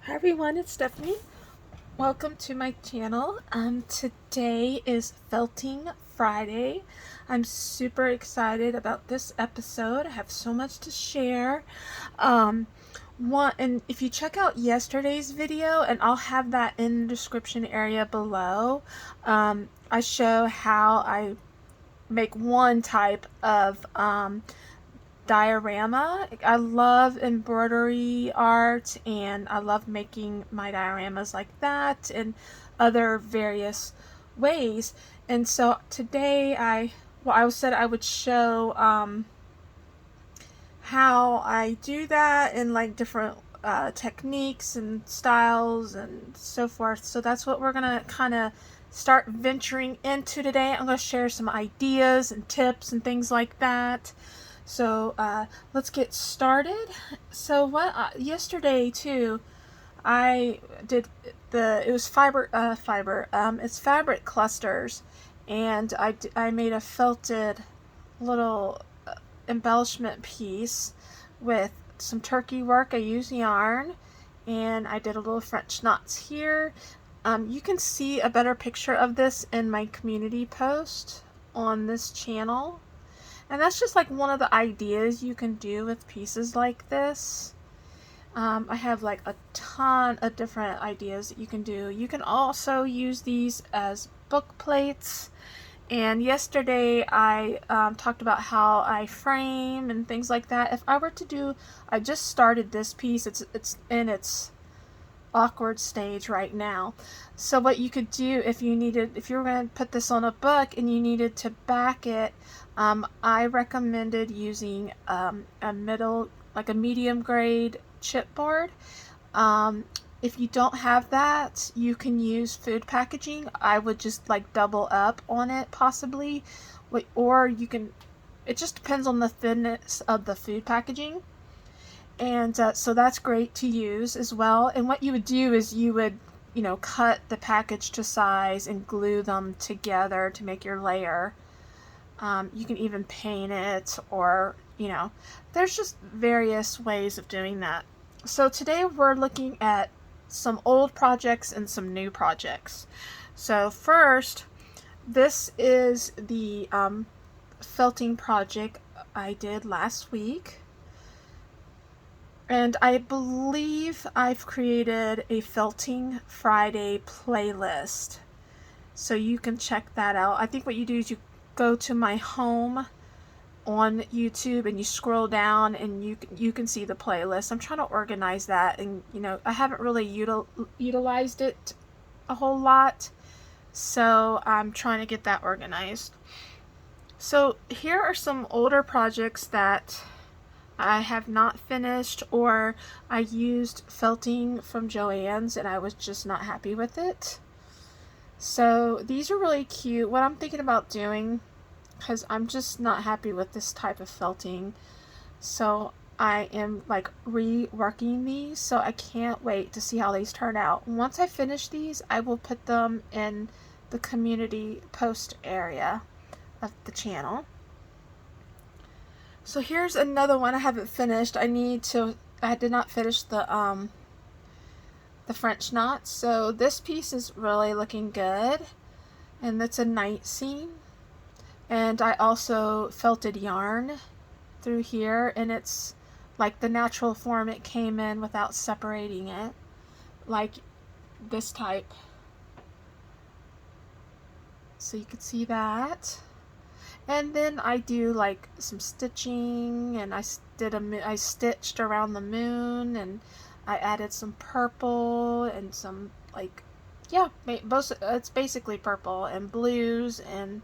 Hi everyone, it's Stephanie. Welcome to my channel. Today is Felting Friday. I'm super excited about this episode. I have so much to share. Um, and if you check out yesterday's video, and I'll have that in the description area below, I show how I make one type of diorama. I love embroidery art and I love making my dioramas like that and other various ways. And so today I said I would show how I do that and like different techniques and styles and so forth. So that's what we're gonna kind of start venturing into today. I'm going to share some ideas and tips and things like that. So let's get started. So yesterday too, I did it was it's fabric clusters, and I made a felted little embellishment piece with some turkey work. I used yarn, and I did a little French knots here. You can see a better picture of this in my community post on this channel. And that's just like one of the ideas you can do with pieces like this. I have like a ton of different ideas that you can do. You can also use these as book plates. And yesterday I talked about how I frame and things like that. If I were to do, I just started this piece. It's in its awkward stage right now. So what you could do if you were going to put this on a book and you needed to back it, I recommended using a medium grade chipboard. If you don't have that, you can use food packaging. I would just like double up on it possibly, or you can, it just depends on the thinness of the food packaging. And so that's great to use as well. And what you would do is you would, cut the package to size and glue them together to make your layer. You can even paint it, or, there's just various ways of doing that. So today we're looking at some old projects and some new projects. So first, this is the felting project I did last week. And I believe I've created a Felting Friday playlist. So you can check that out. I think what you do is you go to my home on YouTube and you scroll down and you can see the playlist. I'm trying to organize that, and I haven't really utilized it a whole lot. So I'm trying to get that organized. So here are some older projects that I have not finished, or I used felting from Joann's and I was just not happy with it. So these are really cute. What I'm thinking about doing, because I'm just not happy with this type of felting, so I am like reworking these, so I can't wait to see how these turn out. Once I finish these, I will put them in the community post area of the channel. So here's another one I haven't finished. I did not finish the French knots. So this piece is really looking good. And that's a night scene. And I also felted yarn through here, and it's like the natural form it came in without separating it. Like this type. So you can see that. And then I do like some stitching, and I stitched around the moon, and I added some purple and some it's basically purple and blues and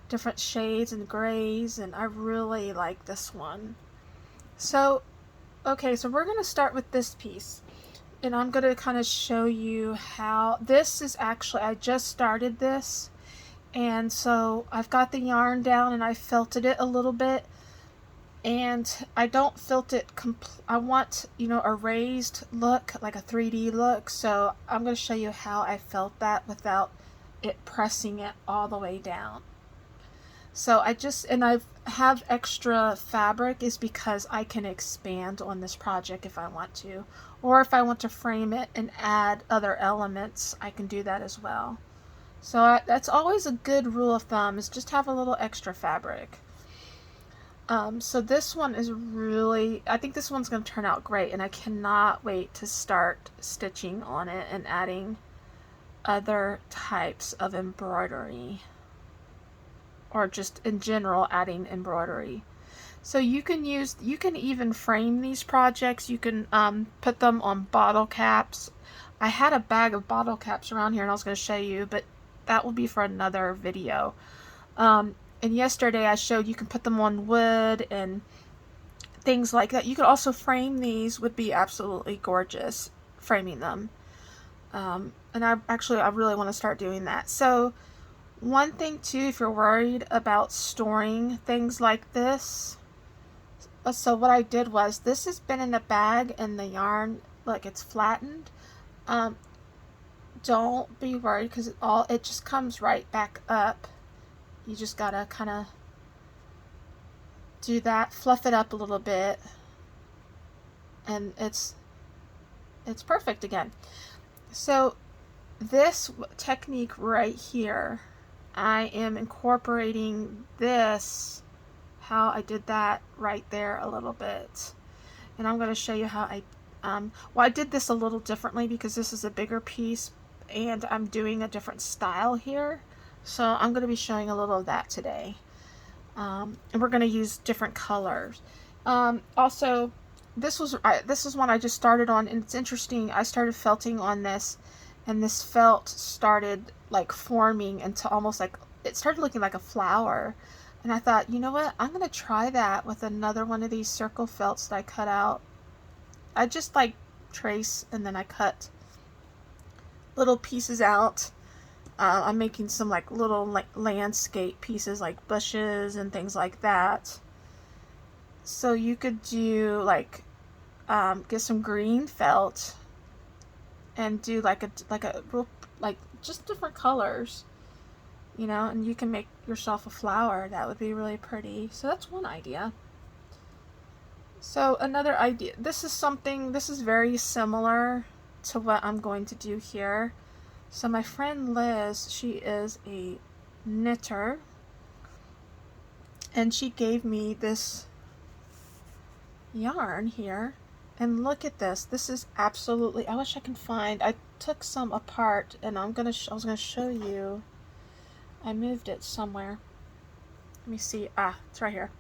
different shades and grays, and I really like this one. So okay, so we're going to start with this piece, and I'm going to kind of show you how this is actually, I just started this. And so I've got the yarn down and I felted it a little bit, and I don't felt it I want, a raised look, like a 3D look. So I'm going to show you how I felt that without it pressing it all the way down. So and I have extra fabric is because I can expand on this project if I want to. Or if I want to frame it and add other elements, I can do that as well. So that's always a good rule of thumb, is just have a little extra fabric. So this one is really, I think this one's going to turn out great, and I cannot wait to start stitching on it and adding other types of embroidery, or just in general adding embroidery. So you can even frame these projects. You can put them on bottle caps. I had a bag of bottle caps around here and I was going to show you, but that will be for another video. And yesterday I showed you can put them on wood and things like that. You could also frame these, would be absolutely gorgeous framing them. And I really want to start doing that. So one thing too, if you're worried about storing things like this, so what I did was, this has been in a bag and the yarn, like, it's flattened. Don't be worried, because it just comes right back up. You just gotta kind of do that, fluff it up a little bit, and it's perfect again. So this technique right here, I am incorporating this, how I did that right there a little bit, and I'm going to show you how I did this a little differently because this is a bigger piece and I'm doing a different style here. So I'm going to be showing a little of that today. And we're going to use different colors. Also, this is one I just started on, and it's interesting. I started felting on this, and this felt started like forming into almost like, it started looking like a flower. And I thought, you know what? I'm going to try that with another one of these circle felts that I cut out. I just like trace and then I cut little pieces out. I'm making some like little landscape pieces, like bushes and things like that. So you could do like get some green felt and do like just different colors, you know, and you can make yourself a flower. That would be really pretty. So that's one idea. So another idea, this is very similar to what I'm going to do here. So my friend Liz, she is a knitter, and she gave me this yarn here, and look at this. This is absolutely, I wish I can find, I took some apart, and I was gonna show you. I moved it somewhere. Let me see. It's right here.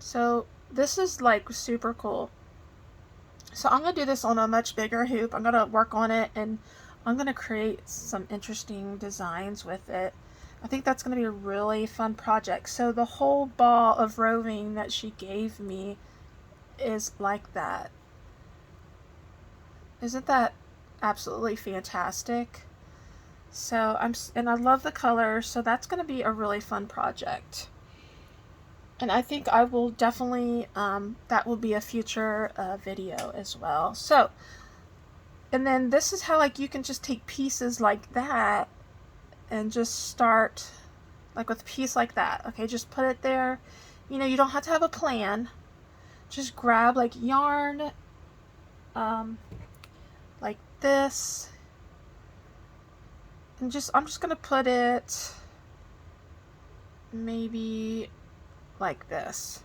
So this is like super cool. So I'm gonna do this on a much bigger hoop. I'm gonna work on it, and I'm going to create some interesting designs with it. I think that's going to be a really fun project. So the whole ball of roving that she gave me is like that. Isn't that absolutely fantastic? So and I love the color, so that's going to be a really fun project. And I think I will definitely, that will be a future video as well. So, and then this is how, like, you can just take pieces like that and just start like with a piece like that. Okay, just put it there. You know, you don't have to have a plan. Just grab like yarn like this, and I'm just gonna put it maybe like this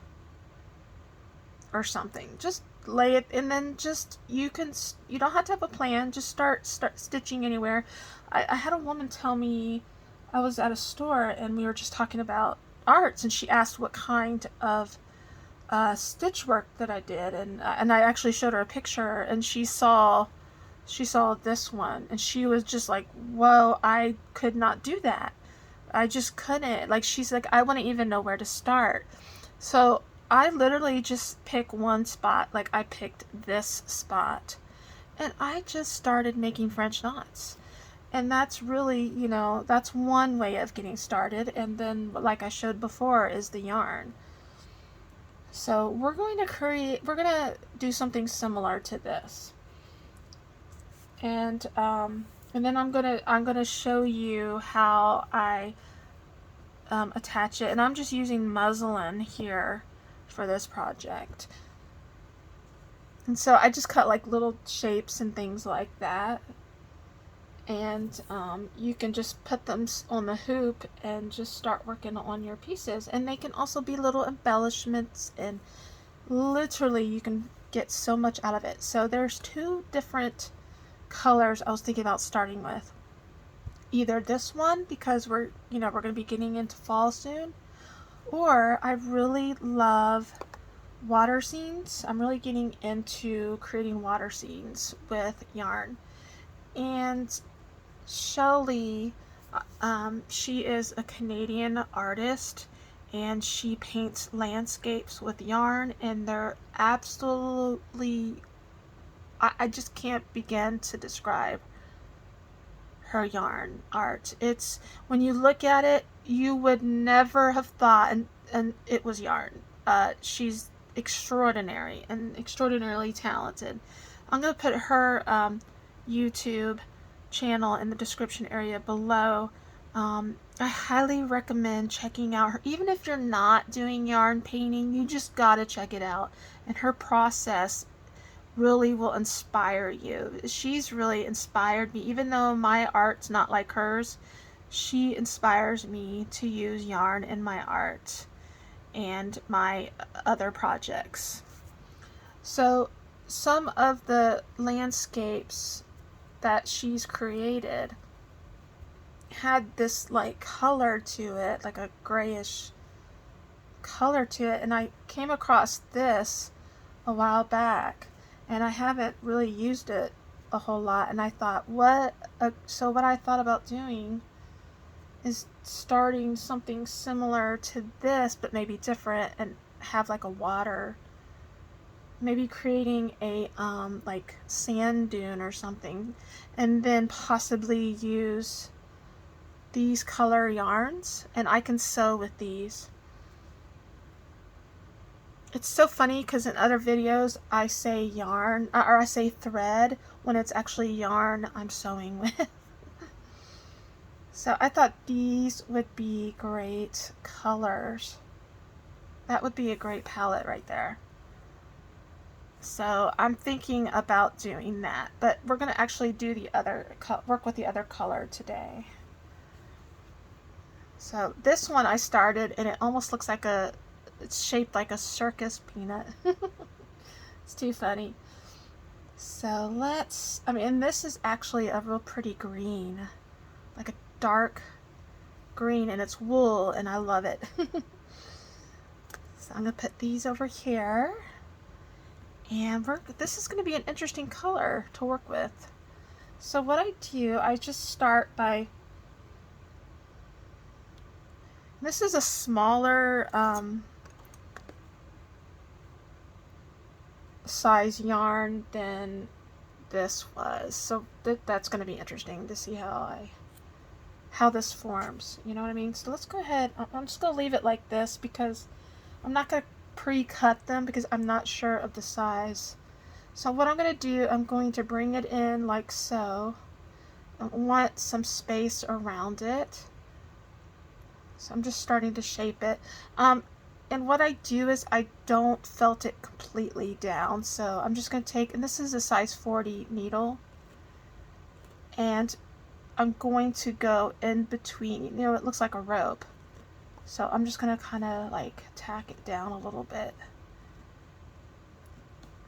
or something. Just lay it, and then just you don't have to have a plan. Just start stitching anywhere. I had a woman tell me, I was at a store and we were just talking about arts, and she asked what kind of stitch work that I did, and I actually showed her a picture, and she saw this one, and she was just like, whoa, I could not do that. I just couldn't. Like, she's like, I wouldn't even know where to start. So I literally just pick one spot. Like, I picked this spot, and I just started making French knots. And that's really, you know, that's one way of getting started. And then, like I showed before, is the yarn. So we're going to do something similar to this. And then I'm gonna show you how I attach it, and I'm just using muslin here for this project. And so I just cut like little shapes and things like that. And you can just put them on the hoop and just start working on your pieces. And they can also be little embellishments, and literally you can get so much out of it. So there's two different colors I was thinking about starting with. Either this one, because we're going to be getting into fall soon, or I really love water scenes. I'm really getting into creating water scenes with yarn. And Shelley, she is a Canadian artist, and she paints landscapes with yarn, and they're absolutely, I just can't begin to describe her yarn art. It's, when you look at it, you would never have thought, and it was yarn. She's extraordinary and extraordinarily talented. I'm going to put her YouTube channel in the description area below. I highly recommend checking out her. Even if you're not doing yarn painting, you just gotta check it out. And her process really will inspire you. She's really inspired me. Even though my art's not like hers, she inspires me to use yarn in my art and my other projects. So some of the landscapes that she's created had this like color to it, like a grayish color to it, and I came across this a while back, and I haven't really used it a whole lot, and I thought, so what I thought about doing is starting something similar to this, but maybe different, and have like a water, maybe creating a like sand dune or something, and then possibly use these color yarns, and I can sew with these. It's so funny because in other videos I say yarn, or I say thread, when it's actually yarn I'm sewing with. So I thought these would be great colors. That would be a great palette right there. So I'm thinking about doing that, but we're going to actually do the other, work with the other color today. So this one I started, and it almost looks like it's shaped like a circus peanut. It's too funny. So and this is actually a real pretty green, like a dark green, and it's wool, and I love it. So I'm going to put these over here, and this is going to be an interesting color to work with. So what I do, I just start by, this is a smaller size yarn than this was, so that's going to be interesting to see how this forms, you know what I mean? So let's go ahead, I'm just going to leave it like this because I'm not going to pre-cut them because I'm not sure of the size. So what I'm going to do, I'm going to bring it in like so. I want some space around it. So I'm just starting to shape it. And what I do is I don't felt it completely down. So I'm just going to take, and this is a size 40 needle, and I'm going to go in between, it looks like a rope. So I'm just going to kind of like tack it down a little bit,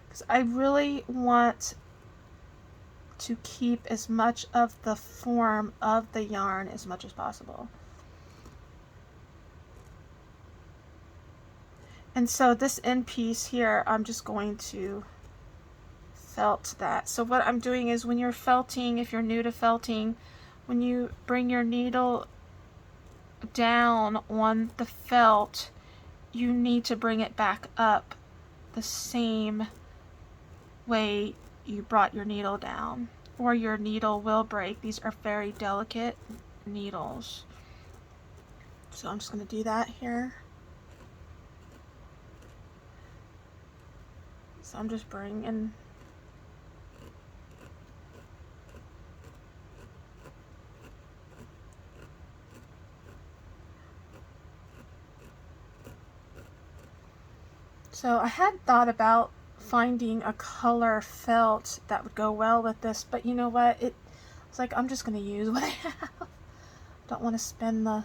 because I really want to keep as much of the form of the yarn as much as possible. And so this end piece here, I'm just going to felt that. So what I'm doing is, when you're felting, if you're new to felting, when you bring your needle down on the felt, you need to bring it back up the same way you brought your needle down, or your needle will break. These are very delicate needles. So I'm just going to do that here. So I'm just bringing, So I had thought about finding a color felt that would go well with this, but you know what? It's like I'm just going to use what I have. Don't want to spend the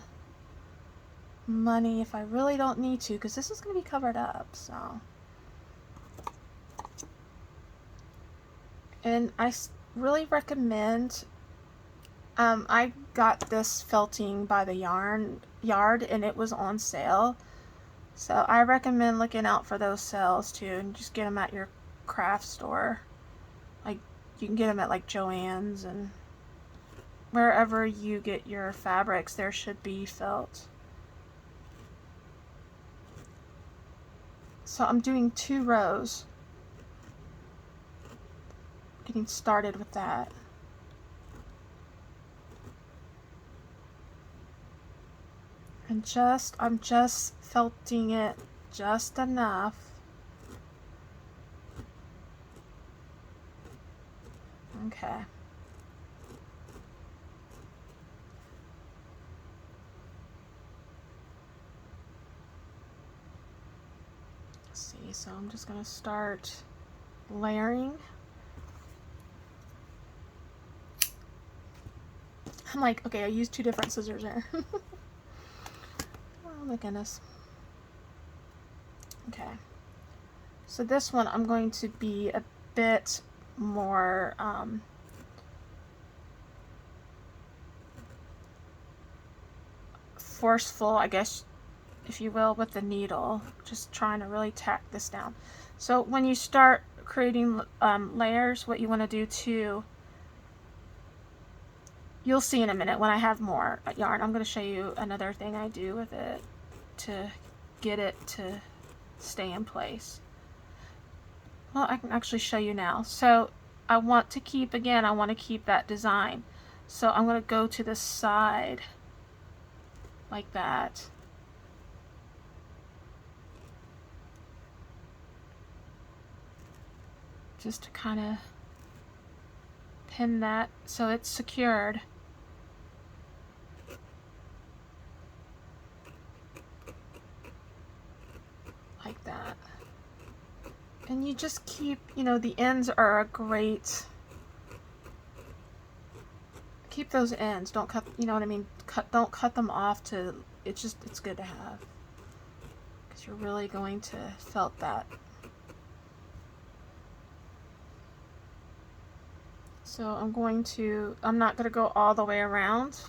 money if I really don't need to, because this is going to be covered up. So, and I really recommend, I got this felting by the yarn yard and it was on sale, so I recommend looking out for those sales too, and just get them at your craft store. Like, you can get them at like Joann's and wherever you get your fabrics, there should be felt. So I'm doing 2 rows, getting started with that. And I'm just felting it just enough. Okay. Let's see, so I'm just gonna start layering. I'm like, okay, I used 2 different scissors there. Oh my goodness. Okay. So this one I'm going to be a bit more forceful, I guess, if you will, with the needle. Just trying to really tack this down. So when you start creating layers, what you want to do too, you'll see in a minute when I have more yarn. I'm going to show you another thing I do with it to get it to stay in place. Well, I can actually show you now. So I want to keep, again, I want to keep that design. So I'm going to go to the side like that. Just to kind of pin that so it's secured. Like that. And you just keep, you know, the ends are a great, keep those ends, don't cut, you know what I mean, don't cut them off to, it's good to have, because you're really going to felt that. So I'm not going to go all the way around.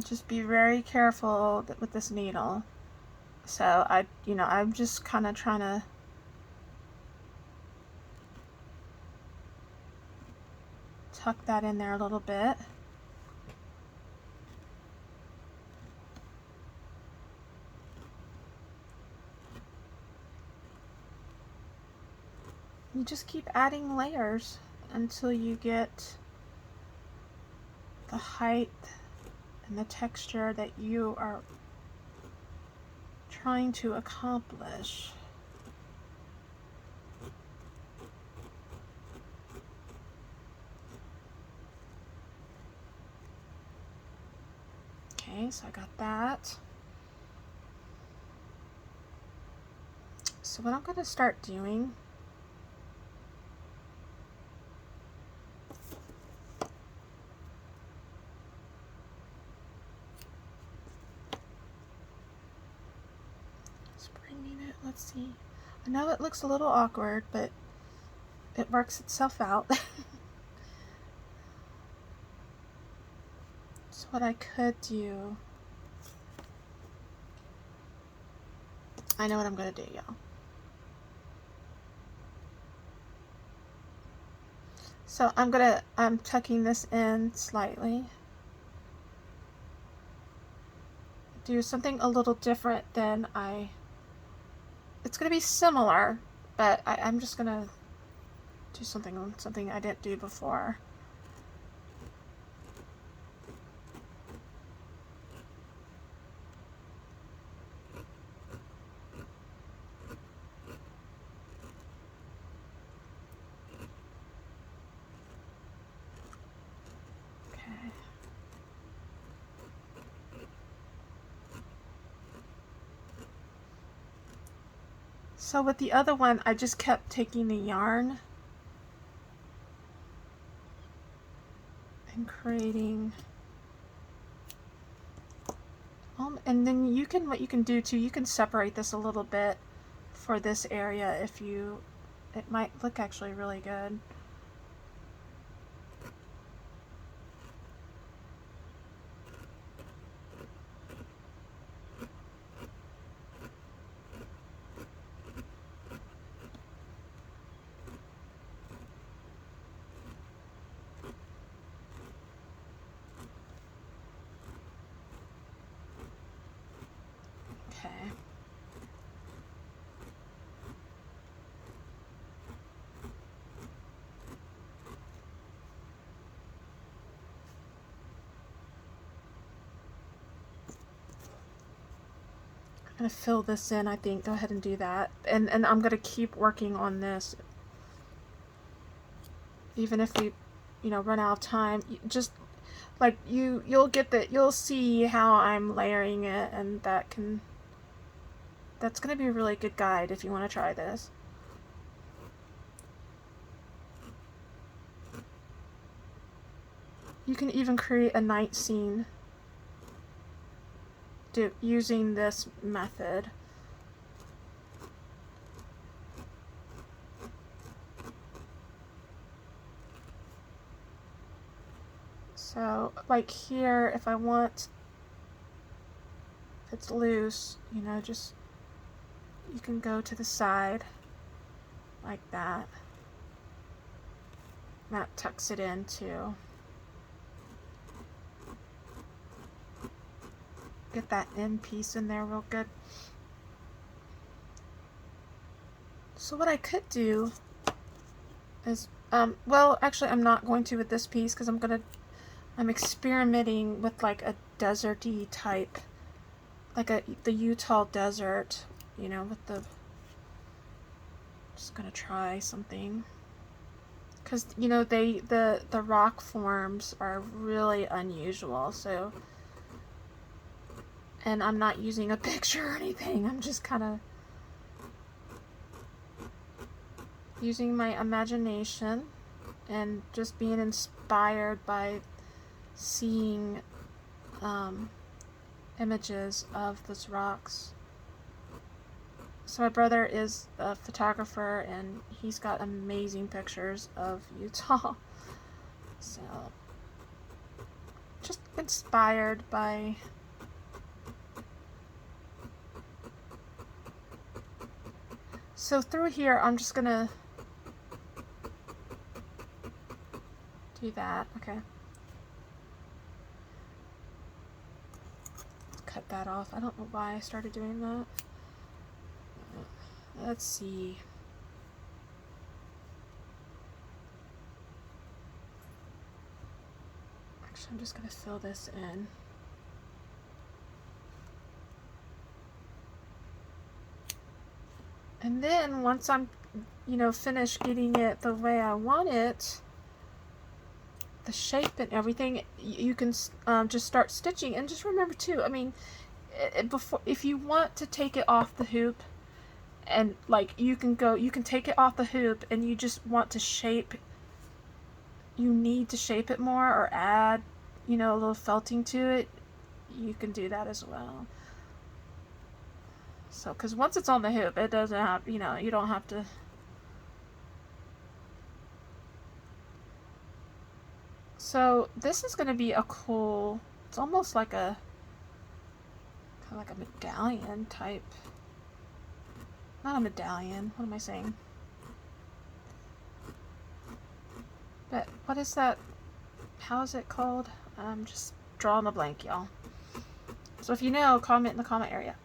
Just be very careful with this needle. So I'm just kind of trying to tuck that in there a little bit. You just keep adding layers until you get the height and the texture that you are trying to accomplish. Okay, so I got that. So what I'm going to start doing, let's see. I know it looks a little awkward, but it works itself out. So what I could do, I know what I'm going to do, y'all. So I'm tucking this in slightly. Do something a little different than it's going to be similar, but I'm just going to do something I didn't do before. Okay. So with the other one, I just kept taking the yarn and creating, and then you can, what you can do too, you can separate this a little bit for this area if you, it might look actually really good. Okay. I'm going to fill this in, I think. Go ahead and do that. And I'm going to keep working on this. Even if we, run out of time, just like you'll get that, you'll see how I'm layering it, and that's going to be a really good guide if you want to try this. You can even create a night scene using this method. So like here, if I want, if it's loose, just, you can go to the side like that. That tucks it in too. Get that end piece in there real good. So what I could do is, well, actually I'm not going to with this piece because I'm experimenting with like a deserty type, like the Utah desert, with the, just gonna try something. Because, the rock forms are really unusual, so, and I'm not using a picture or anything, I'm just kind of using my imagination and just being inspired by seeing images of those rocks. So my brother is a photographer and he's got amazing pictures of Utah. So just inspired by so through here I'm just gonna do that. Okay. Cut that off. I don't know why I started doing that. Let's see. Actually, I'm just going to fill this in. And then once I'm, finished getting it the way I want it, the shape and everything, you can just start stitching. And just remember too, I mean, before, if you want to take it off the hoop, and like you can take it off the hoop and you just want to shape, you need to shape it more or add, a little felting to it, you can do that as well. So, because once it's on the hoop, it doesn't have, you don't have to. So this is going to be a cool, it's almost like a, kind of like a medallion type. Not a medallion, what am I saying? But what is that? How is it called? I'm just drawing a blank, y'all. So if you know, comment in the comment area.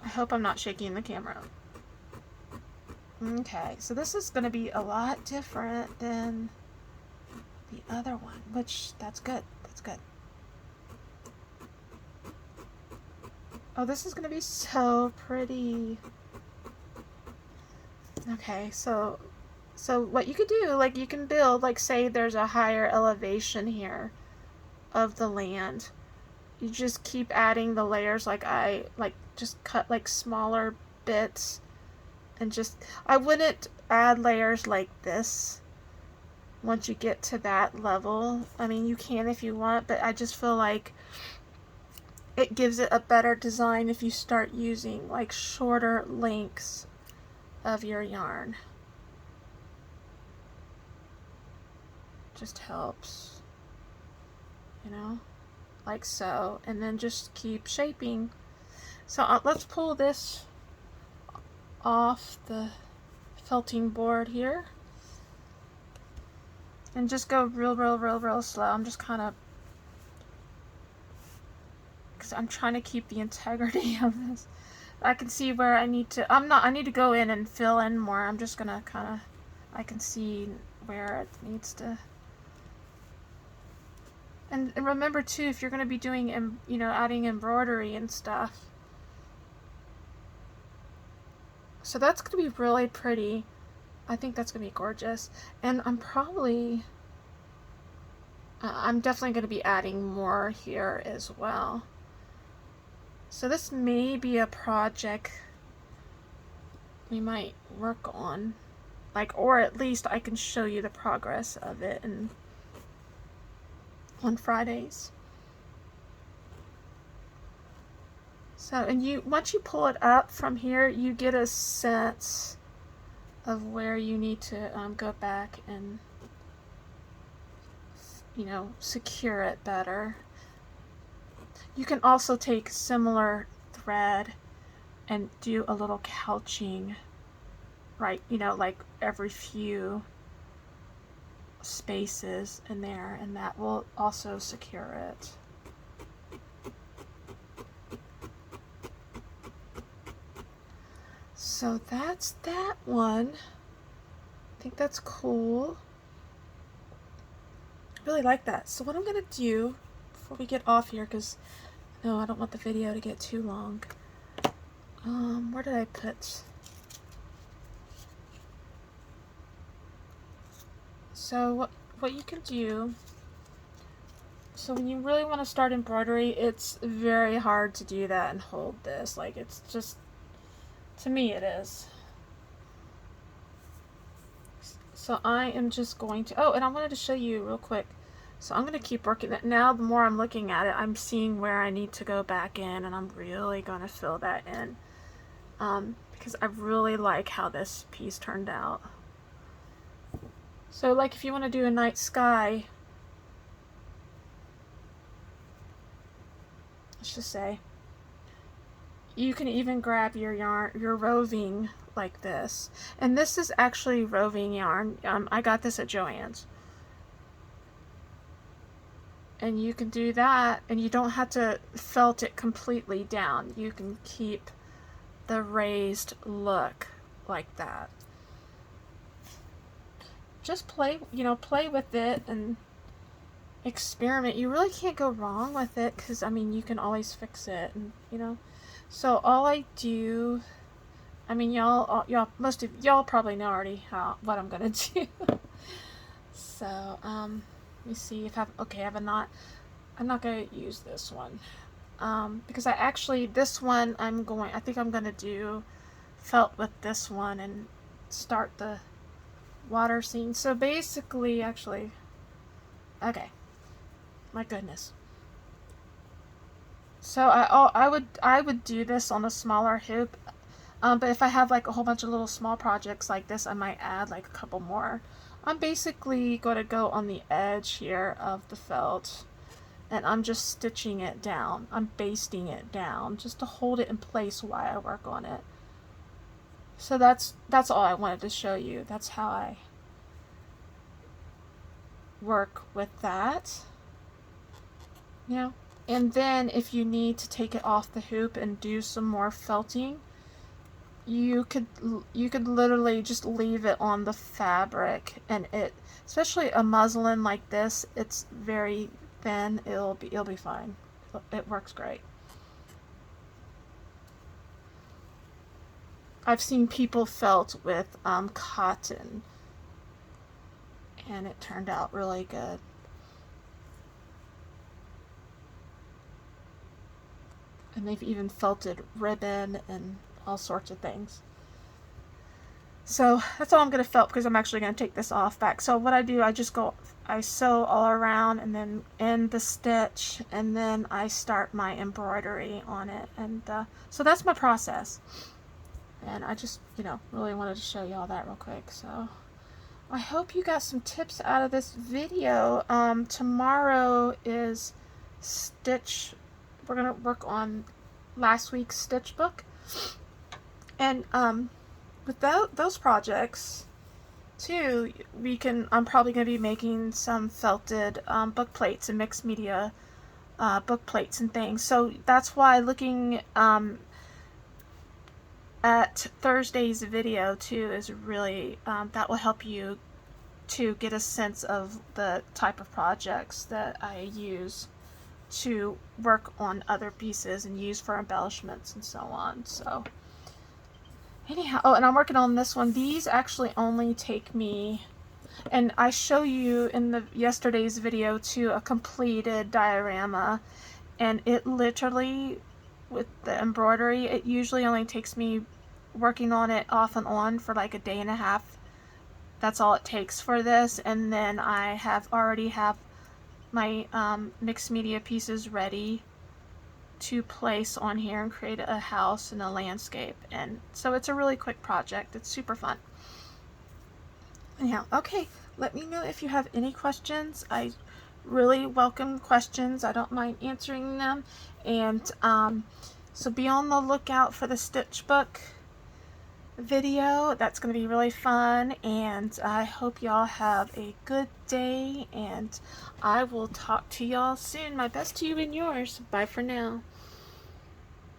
I hope I'm not shaking the camera. Okay, so this is going to be a lot different than the other one, which, that's good. That's good. Oh, this is going to be so pretty. Okay, so what you could do, like, you can build, like, say there's a higher elevation here of the land. you just keep adding the layers. Like I like just cut like smaller bits, and just, I wouldn't add layers like this once you get to that level. I mean, you can if you want, but I just feel like it gives it a better design if you start using like shorter lengths of your yarn. Just helps, you know, like so, and then just keep shaping. So let's pull this off the felting board here and just go real slow. I'm just kind of, because I'm trying to keep the integrity of this. I can see where I need to, I need to go in and fill in more. I'm just gonna kind of, I can see where it needs to. And remember too, if you're going to be doing, you know, adding embroidery and stuff. So that's going to be really pretty. I think that's going to be gorgeous. And I'm definitely going to be adding more here as well. So this may be a project we might work on. Like, or at least I can show you the progress of it and on Fridays. So, and once you pull it up from here, you get a sense of where you need to go back and, you know, secure it better. You can also take similar thread and do a little couching, right, you know, like every few spaces in there, and that will also secure it. So that's that one. I think that's cool. I really like that. So what I'm gonna do before we get off here, because no, I don't want the video to get too long. Where did I put? So what you can do, so when you really want to start embroidery, it's very hard to do that and hold this. Like, it's just, to me it is. So I am just going to, oh, and I wanted to show you real quick. So I'm going to keep working it. Now the more I'm looking at it, I'm seeing where I need to go back in, and I'm really going to fill that in. Because I really like how this piece turned out. So like if you want to do a night sky, let's just say, you can even grab your yarn, your roving like this. And this is actually roving yarn. I got this at Joann's. And you can do that, and you don't have to felt it completely down. You can keep the raised look like that. Just play, you know, play with it and experiment. You really can't go wrong with it, because I mean, you can always fix it, and you know. So all I do, I mean, most of y'all probably know already what I'm gonna do. So let me see if I have, okay, I have a knot. I'm not gonna use this one because this one I think I'm gonna do felt with this one and start the water scene. So basically, actually, okay, my goodness. So I would do this on a smaller hoop, but if I have like a whole bunch of little small projects like this, I might add like a couple more. I'm basically going to go on the edge here of the felt, and I'm just stitching it down. I'm basting it down just to hold it in place while I work on it. So that's all I wanted to show you. That's how I work with that. You know? And then if you need to take it off the hoop and do some more felting, you could literally just leave it on the fabric, and it, especially a muslin like this, it's very thin, it'll be fine. It works great. I've seen people felt with cotton, and it turned out really good. And they've even felted ribbon and all sorts of things. So that's all I'm going to felt, because I'm actually going to take this off back. So what I do, I sew all around and then end the stitch, and then I start my embroidery on it. And so that's my process. And I just, really wanted to show you all that real quick. So I hope you got some tips out of this video. Tomorrow is stitch. We're going to work on last week's stitch book. And with those projects too, I'm probably going to be making some felted book plates and mixed media book plates and things. So that's why looking at Thursday's video too is really that will help you to get a sense of the type of projects that I use to work on other pieces and use for embellishments and so on. So anyhow, oh, and I'm working on this one. These actually only take me, and I show you in the yesterday's video too, a completed diorama, and it literally, with the embroidery, it usually only takes me working on it off and on for like a day and a half. That's all it takes for this, and then I already have my mixed media pieces ready to place on here and create a house and a landscape. And so it's a really quick project. It's super fun. Anyhow, okay, let me know if you have any questions. I really welcome questions. I don't mind answering them. And so be on the lookout for the stitch book video. That's going to be really fun, and I hope y'all have a good day, and I will talk to y'all soon. My best to you and yours. Bye for now.